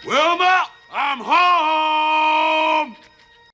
Wilma, I'm home!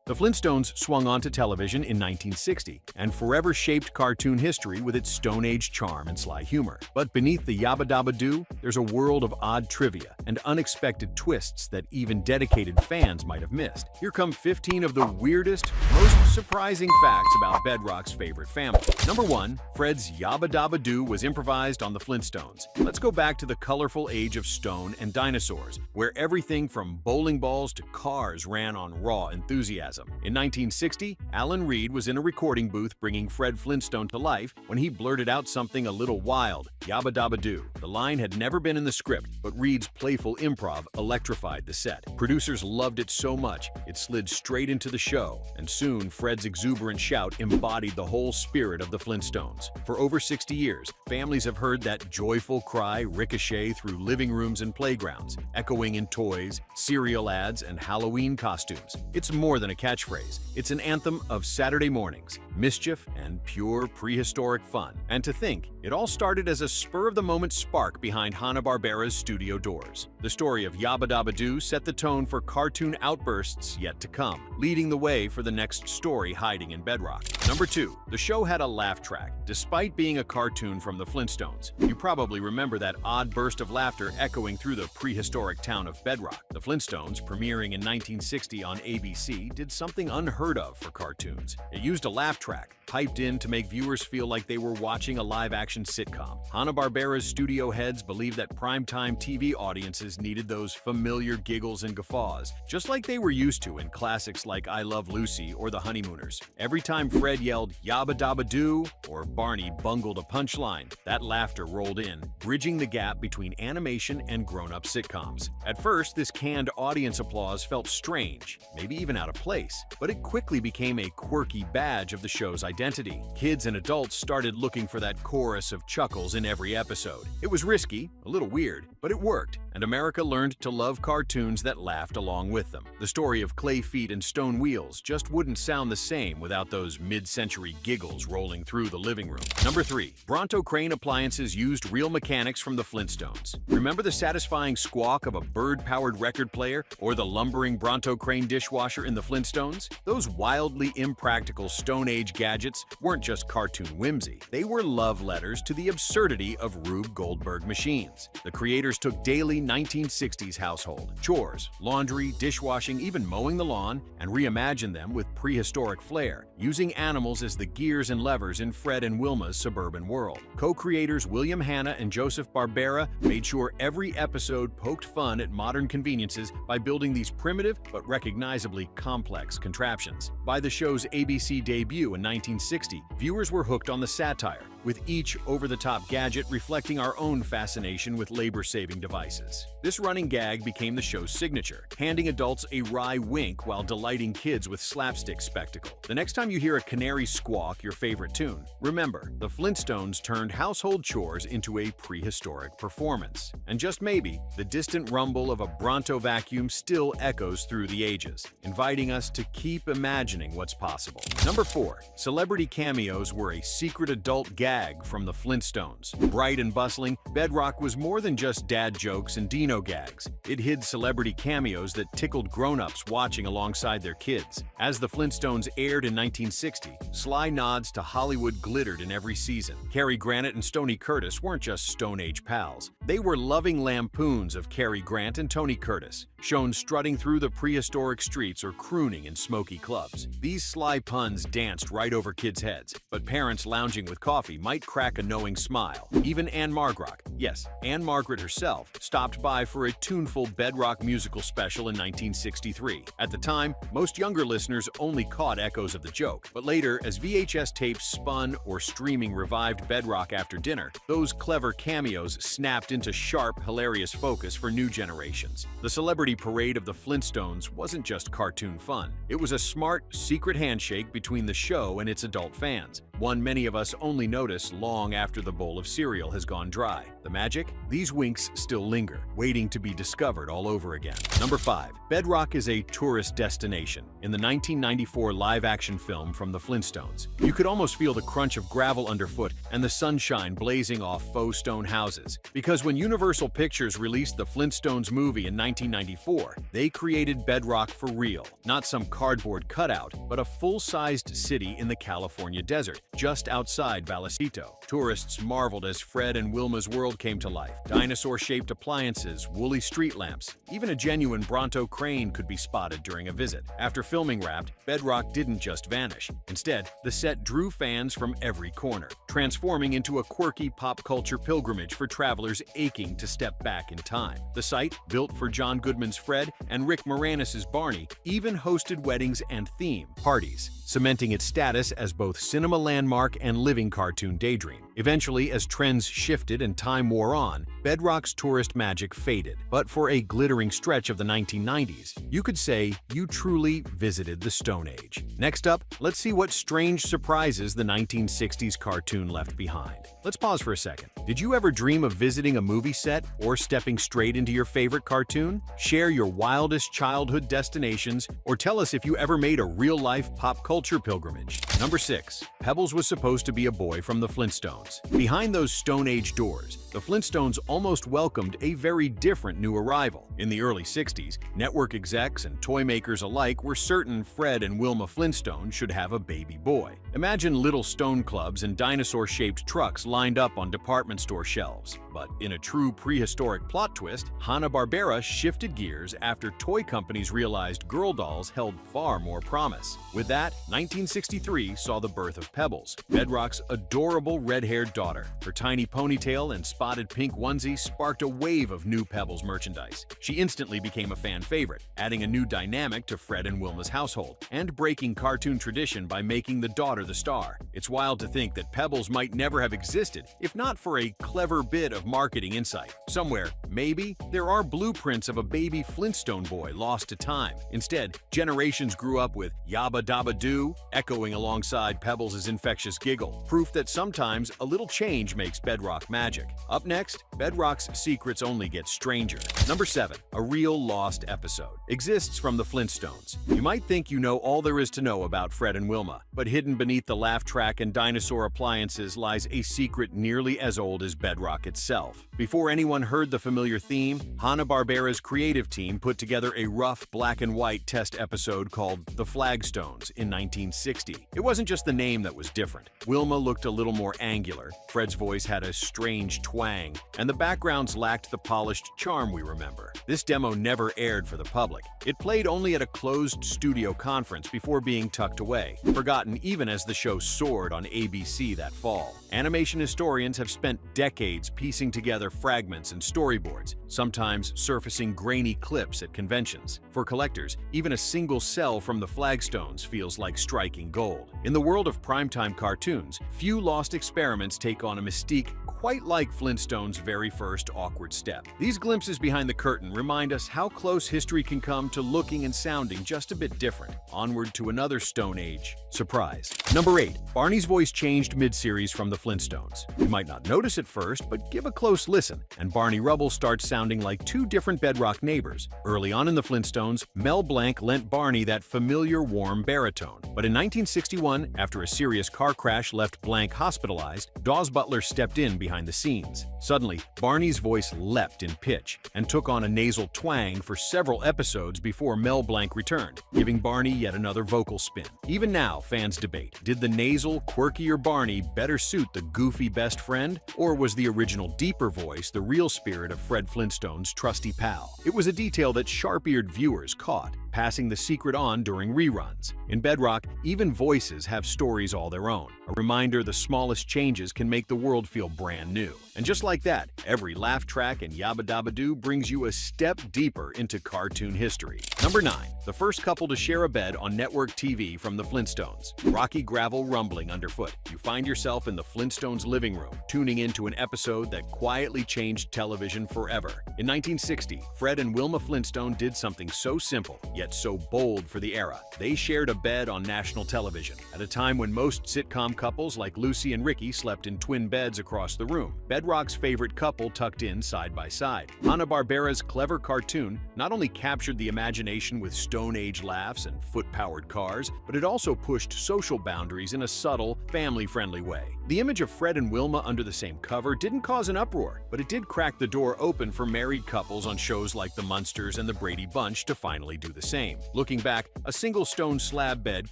The Flintstones swung onto television in 1960 and forever shaped cartoon history with its Stone Age charm and sly humor. But beneath the Yabba-Dabba-Doo, there's a world of odd trivia and unexpected twists that even dedicated fans might have missed. Here come 15 of the weirdest, most surprising facts about Bedrock's favorite family. Number 1. Fred's Yabba-Dabba-Doo was improvised on the Flintstones. Let's go back to the colorful age of stone and dinosaurs, where everything from bowling balls to cars ran on raw enthusiasm. In 1960, Alan Reed was in a recording booth bringing Fred Flintstone to life when he blurted out something a little wild, Yabba-Dabba-Doo. The line had never been in the script, but Reed's playful improv electrified the set. Producers loved it so much, it slid straight into the show, and soon Fred's exuberant shout embodied the whole spirit of the Flintstones. For over 60 years, families have heard that joyful cry ricochet through living rooms and playgrounds, echoing in toys, cereal ads, and Halloween costumes. It's more than a catchphrase. It's an anthem of Saturday mornings, mischief, and pure prehistoric fun. And to think, it all started as a spur-of-the-moment spark behind Hanna-Barbera's studio doors. The story of Yabba-Dabba-Doo set the tone for cartoon outbursts yet to come, leading the way for the next story hiding in Bedrock. Number 2. The show had a laugh track. Despite being a cartoon from the Flintstones, you probably remember that odd burst of laughter echoing through the prehistoric town of Bedrock. The Flintstones, premiering in 1960 on ABC, did something unheard of for cartoons. It used a laugh track, piped in to make viewers feel like they were watching a live-action sitcom. Hanna-Barbera's studio heads believed that primetime TV audiences needed those familiar giggles and guffaws, just like they were used to in classics like I Love Lucy or The Honeymooners. Every time Fred yelled Yabba-Dabba-Doo or Barney bungled a punchline, that laughter rolled in, bridging the gap between animation and grown-up sitcoms. At first, this canned audience applause felt strange, maybe even out of place, but it quickly became a quirky badge of the show's identity. Kids and adults started looking for that chorus of chuckles in every episode. It was risky, a little weird, but it worked, and America learned to love cartoons that laughed along with them. The story of clay feet and stone wheels just wouldn't sound the same without those mid-century giggles rolling through the living room. Number 3. Bronto-Crane appliances used real mechanics from the Flintstones. Remember the satisfying squawk of a bird-powered record player or the lumbering Bronto-Crane dishwasher in the Flintstones? Those wildly impractical Stone Age gadgets weren't just cartoon whimsy. They were love letters to the absurdity of Rube Goldberg machines. The creators took daily 1960s household chores, laundry, dishwashing, even mowing the lawn, and reimagined them with prehistoric flair, using animals as the gears and levers in Fred and Wilma's suburban world. Co-creators William Hanna and Joseph Barbera made sure every episode poked fun at modern conveniences by building these primitive but recognizably complex contraptions. By the show's ABC debut in 1960, viewers were hooked on the satire, with each over-the-top gadget reflecting our own fascination with labor-saving devices. This running gag became the show's signature, handing adults a wry wink while delighting kids with slapstick spectacle. The next time you hear a canary squawk your favorite tune, remember, the Flintstones turned household chores into a prehistoric performance. And just maybe, the distant rumble of a Bronto vacuum still echoes through the ages, inviting us to keep imagining what's possible. Number 4. Celebrity cameos were a secret adult gag from the Flintstones. Bright and bustling, Bedrock was more than just dad jokes and Dino gags. It hid celebrity cameos that tickled grown-ups watching alongside their kids. As the Flintstones aired in 1960, sly nods to Hollywood glittered in every season. Cary Grant and Tony Curtis weren't just Stone Age pals. They were loving lampoons of Cary Grant and Tony Curtis, shown strutting through the prehistoric streets or crooning in smoky clubs. These sly puns danced right over kids' heads, but parents lounging with coffee might crack a knowing smile. Even Anne Margaret, yes, Anne Margaret herself, stopped by for a tuneful Bedrock musical special in 1963. At the time, most younger listeners only caught echoes of the joke, but later, as VHS tapes spun or streaming revived Bedrock after dinner, those clever cameos snapped into sharp, hilarious focus for new generations. The celebrity parade of the Flintstones wasn't just cartoon fun. It was a smart, secret handshake between the show and its adult fans, one many of us only noticed notice long after the bowl of cereal has gone dry. The magic? These winks still linger, waiting to be discovered all over again. Number 5. Bedrock is a tourist destination. In the 1994 live-action film from the Flintstones, you could almost feel the crunch of gravel underfoot and the sunshine blazing off faux stone houses. Because when Universal Pictures released the Flintstones movie in 1994, they created Bedrock for real. Not some cardboard cutout, but a full-sized city in the California desert, just outside Vallecito. Tourists marveled as Fred and Wilma's world came to life. Dinosaur-shaped appliances, woolly street lamps, even a genuine Bronto-Crane could be spotted during a visit. After filming wrapped, Bedrock didn't just vanish. Instead, the set drew fans from every corner, transforming into a quirky pop culture pilgrimage for travelers aching to step back in time. The site, built for John Goodman's Fred and Rick Moranis' Barney, even hosted weddings and theme parties, cementing its status as both cinema landmark and living cartoon daydream. Eventually, as trends shifted and time wore on, Bedrock's tourist magic faded. But for a glittering stretch of the 1990s, you could say you truly visited the Stone Age. Next up, let's see what strange surprises the 1960s cartoon left behind. Let's pause for a second. Did you ever dream of visiting a movie set or stepping straight into your favorite cartoon? Share your wildest childhood destinations or tell us if you ever made a real-life pop culture pilgrimage. Number 6. Pebbles was supposed to be a boy from the Flintstones. Behind those Stone Age doors, the Flintstones almost welcomed a very different new arrival. In the early 60s, network execs and toy makers alike were certain Fred and Wilma Flintstone should have a baby boy. Imagine little stone clubs and dinosaur-shaped trucks lined up on department store shelves. But in a true prehistoric plot twist, Hanna-Barbera shifted gears after toy companies realized girl dolls held far more promise. With that, 1963 saw the birth of Pebbles, Bedrock's adorable red-haired daughter. Her tiny ponytail and spotted pink onesie sparked a wave of new Pebbles merchandise. She instantly became a fan favorite, adding a new dynamic to Fred and Wilma's household, and breaking cartoon tradition by making the daughter the star. It's wild to think that Pebbles might never have existed if not for a clever bit of marketing insight. Somewhere, maybe, there are blueprints of a baby Flintstone boy lost to time. Instead, generations grew up with Yabba-Dabba-Doo echoing alongside Pebbles' infectious giggle, proof that sometimes a little change makes Bedrock magic. Up next, Bedrock's secrets only get stranger. Number 7. A real lost episode exists from the Flintstones. You might think you know all there is to know about Fred and Wilma, but hidden beneath the laugh track and dinosaur appliances lies a secret nearly as old as Bedrock itself. Before anyone heard the familiar theme, Hanna-Barbera's creative team put together a rough black and white test episode called The Flagstones in 1960. It wasn't just the name that was different. Wilma looked a little more angular, Fred's voice had a strange twang, and the backgrounds lacked the polished charm we remember. This demo never aired for the public. It played only at a closed studio conference before being tucked away, forgotten even as the show soared on ABC that fall. Animation historians have spent decades piecing together fragments and storyboards, sometimes surfacing grainy clips at conventions. For collectors, even a single cell from the Flagstones feels like striking gold. In the world of primetime cartoons, few lost experiments take on a mystique quite like Flintstone's very first awkward step. These glimpses behind the curtain remind us how close history can come to looking and sounding just a bit different. Onward to another Stone Age surprise. Number 8. Barney's voice changed mid-series from the Flintstones. You might not notice at first, but give a close listen, and Barney Rubble starts sounding like two different Bedrock neighbors. Early on in the Flintstones, Mel Blanc lent Barney that familiar warm baritone. But in 1961, after a serious car crash left Blanc hospitalized, Dawes Butler stepped in behind the scenes. Suddenly, Barney's voice leapt in pitch and took on a nasal twang for several episodes before Mel Blanc returned, giving Barney yet another vocal spin. Even now, fans debate, did the nasal, quirkier Barney better suit the goofy best friend, or was the original deeper voice the real spirit of Fred Flintstone's trusty pal? It was a detail that sharp-eared viewers caught, passing the secret on during reruns. In Bedrock, even voices have stories all their own, a reminder the smallest changes can make the world feel brand new. And just like that, every laugh track in Yabba-Dabba-Doo brings you a step deeper into cartoon history. Number 9. The first couple to share a bed on network TV from the Flintstones. Rocky gravel rumbling underfoot. You find yourself in the Flintstones' living room, tuning into an episode that quietly changed television forever. In 1960, Fred and Wilma Flintstone did something so simple, yet so bold for the era. They shared a bed on national television, at a time when most sitcom couples like Lucy and Ricky slept in twin beds across the room. Bedrock's favorite couple tucked in side by side. Hanna-Barbera's clever cartoon not only captured the imagination with Stone Age laughs and foot-powered cars, but it also pushed social boundaries in a subtle, family-friendly way. The image of Fred and Wilma under the same cover didn't cause an uproar, but it did crack the door open for married couples on shows like The Munsters and The Brady Bunch to finally do the same. Looking back, a single stone slab bed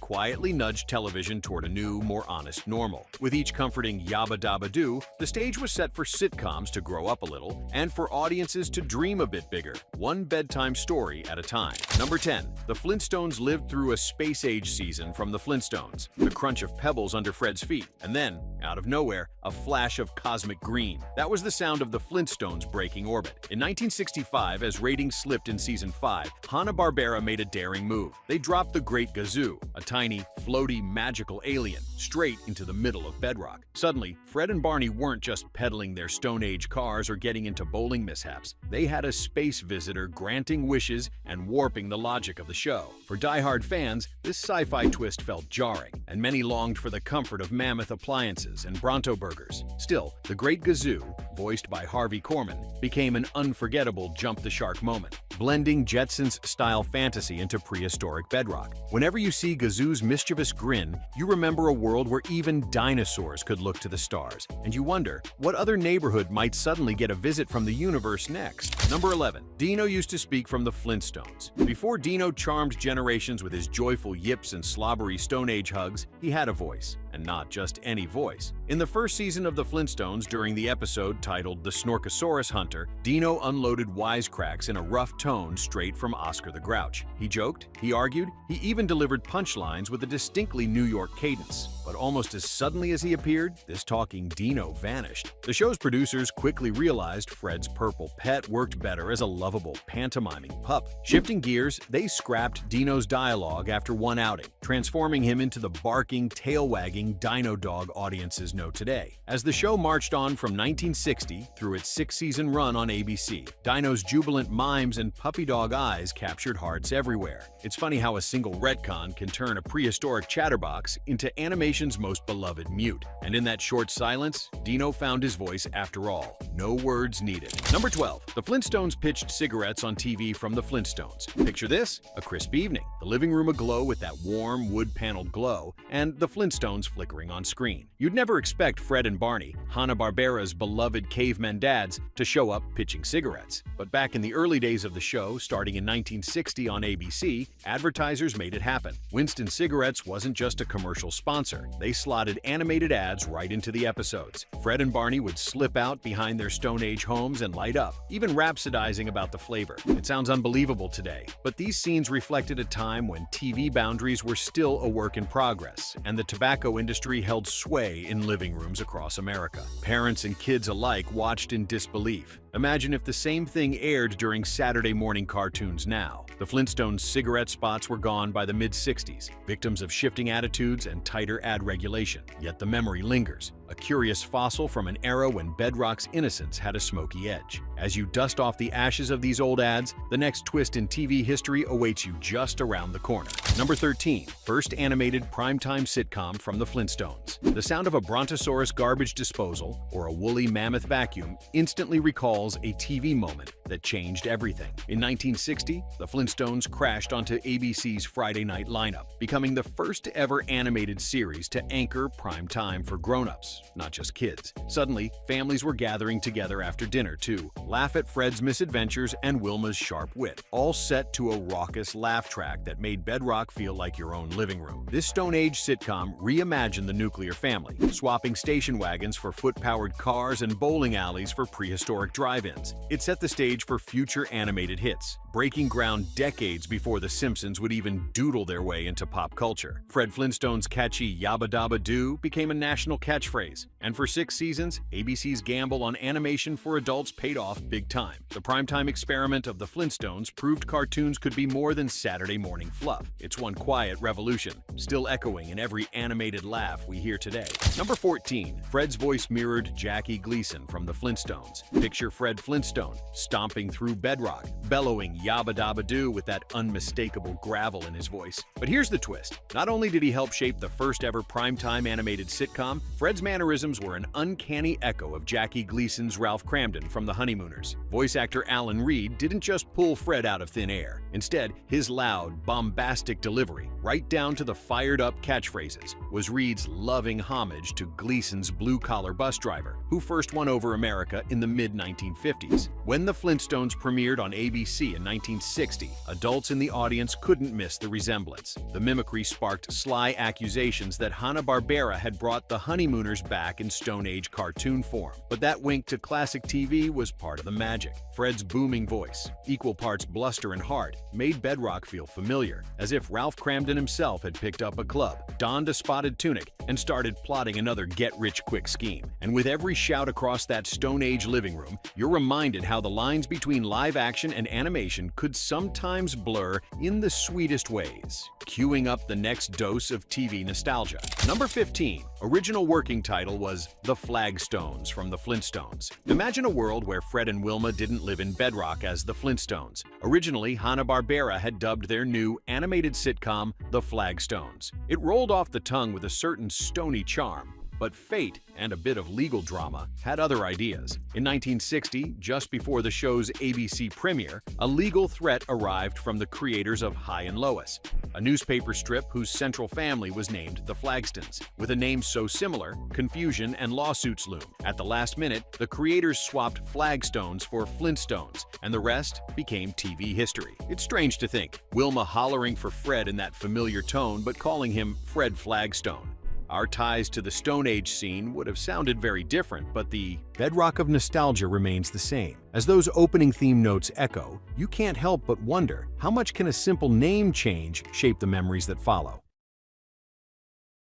quietly nudged television toward a new, more honest normal. With each comforting Yabba-Dabba-Doo, the stage was set for sitcoms to grow up a little and for audiences to dream a bit bigger, one bedtime story at a time. Number 10. The Flintstones lived through a space-age season from the Flintstones, the crunch of pebbles under Fred's feet, and then, out of nowhere, a flash of cosmic green. That was the sound of the Flintstones breaking orbit. In 1965, as ratings slipped in Season 5, Hanna-Barbera made a daring move. They dropped the Great Gazoo, a tiny, floaty, magical alien, straight into the middle of Bedrock. Suddenly, Fred and Barney weren't just pedaling their Stone Age cars or getting into bowling mishaps. They had a space visitor granting wishes and warping the logic of the show. For die-hard fans, this sci-fi twist felt jarring, and many longed for the comfort of mammoth appliances and Bronto burgers. Still, the Great Gazoo, voiced by Harvey Korman, became an unforgettable jump-the-shark moment, blending Jetsons-style fantasy into prehistoric Bedrock. Whenever you see Gazoo's mischievous grin, you remember a world where even dinosaurs could look to the stars, and you wonder what other neighborhood might suddenly get a visit from the universe next. Number 11. Dino used to speak from the Flintstones. Before Dino charmed generations with his joyful yips and slobbery Stone Age hugs, he had a voice. And not just any voice. In the first season of the Flintstones, during the episode titled The Snorkosaurus Hunter, Dino unloaded wisecracks in a rough tone straight from Oscar the Grouch. He joked, he argued, he even delivered punchlines with a distinctly New York cadence. But almost as suddenly as he appeared, this talking Dino vanished. The show's producers quickly realized Fred's purple pet worked better as a lovable, pantomiming pup. Shifting gears, they scrapped Dino's dialogue after one outing, transforming him into the barking, tail-wagging Dino Dog audiences know today. As the show marched on from 1960 through its 6-season run on ABC, Dino's jubilant mimes and puppy dog eyes captured hearts everywhere. It's funny how a single retcon can turn a prehistoric chatterbox into animation's most beloved mute. And in that short silence, Dino found his voice after all. No words needed. Number 12. The Flintstones pitched cigarettes on TV from the Flintstones. Picture this: a crisp evening, the living room aglow with that warm, wood-paneled glow, and the Flintstones flickering on screen. You'd never expect Fred and Barney, Hanna-Barbera's beloved cavemen dads, to show up pitching cigarettes. But back in the early days of the show, starting in 1960 on ABC, advertisers made it happen. Winston Cigarettes wasn't just a commercial sponsor. They slotted animated ads right into the episodes. Fred and Barney would slip out behind their Stone Age homes and light up, even rhapsodizing about the flavor. It sounds unbelievable today, but these scenes reflected a time when TV boundaries were still a work in progress, and the tobacco industry held sway in living rooms across America. Parents and kids alike watched in disbelief. Imagine if the same thing aired during Saturday morning cartoons now. The Flintstones' cigarette spots were gone by the mid-60s, victims of shifting attitudes and tighter ad regulation. Yet the memory lingers, a curious fossil from an era when Bedrock's innocence had a smoky edge. As you dust off the ashes of these old ads, the next twist in TV history awaits you just around the corner. Number 13. First animated primetime sitcom from the Flintstones. The sound of a Brontosaurus garbage disposal or a woolly mammoth vacuum instantly recalls a TV moment that changed everything. In 1960, the Flintstones crashed onto ABC's Friday night lineup, becoming the first ever animated series to anchor prime time for grown-ups, not just kids. Suddenly, families were gathering together after dinner to laugh at Fred's misadventures and Wilma's sharp wit, all set to a raucous laugh track that made Bedrock feel like your own living room. This Stone Age sitcom reimagined the nuclear family, swapping station wagons for foot-powered cars and bowling alleys for prehistoric drive-ins. It set the stage for future animated hits, breaking ground decades before The Simpsons would even doodle their way into pop culture. Fred Flintstone's catchy Yabba-Dabba-Doo became a national catchphrase, and for 6 seasons, ABC's gamble on animation for adults paid off big time. The primetime experiment of the Flintstones proved cartoons could be more than Saturday morning fluff. It's one quiet revolution, still echoing in every animated laugh we hear today. Number 14. Fred's voice mirrored Jackie Gleason from the Flintstones. Picture Fred Flintstone stomping through Bedrock, bellowing Yabba-Dabba-Doo with that unmistakable gravel in his voice. But here's the twist. Not only did he help shape the first ever primetime animated sitcom, Fred's mannerisms were an uncanny echo of Jackie Gleason's Ralph Kramden from The Honeymooners. Voice actor Alan Reed didn't just pull Fred out of thin air. Instead, his loud, bombastic delivery, right down to the fired-up catchphrases, was Reed's loving homage to Gleason's blue-collar bus driver, who first won over America in the mid-1950s. When the Flintstones premiered on ABC in 1960, adults in the audience couldn't miss the resemblance. The mimicry sparked sly accusations that Hanna-Barbera had brought the Honeymooners back in Stone Age cartoon form. But that wink to classic TV was part of the magic. Fred's booming voice, equal parts bluster and heart, made Bedrock feel familiar, as if Ralph Kramden himself had picked up a club, donned a spotted tunic, and started plotting another get-rich-quick scheme. And with every shout across that Stone Age living room, you're reminded how the lines between live action and animation could sometimes blur in the sweetest ways, queuing up the next dose of TV nostalgia. Number 15. Original working title was The Flagstones from the Flintstones. Imagine a world where Fred and Wilma didn't live in Bedrock as the Flintstones. Originally, Hanna-Barbera had dubbed their new animated sitcom The Flagstones. It rolled off the tongue with a certain stony charm, but fate and a bit of legal drama had other ideas. In 1960, just before the show's ABC premiere, a legal threat arrived from the creators of High and Lois, a newspaper strip whose central family was named the Flagstones. With a name so similar, confusion and lawsuits loomed. At the last minute, the creators swapped Flagstones for Flintstones, and the rest became TV history. It's strange to think, Wilma hollering for Fred in that familiar tone but calling him Fred Flagstone. Our ties to the Stone Age scene would have sounded very different, but the bedrock of nostalgia remains the same. As those opening theme notes echo, you can't help but wonder, how much can a simple name change shape the memories that follow?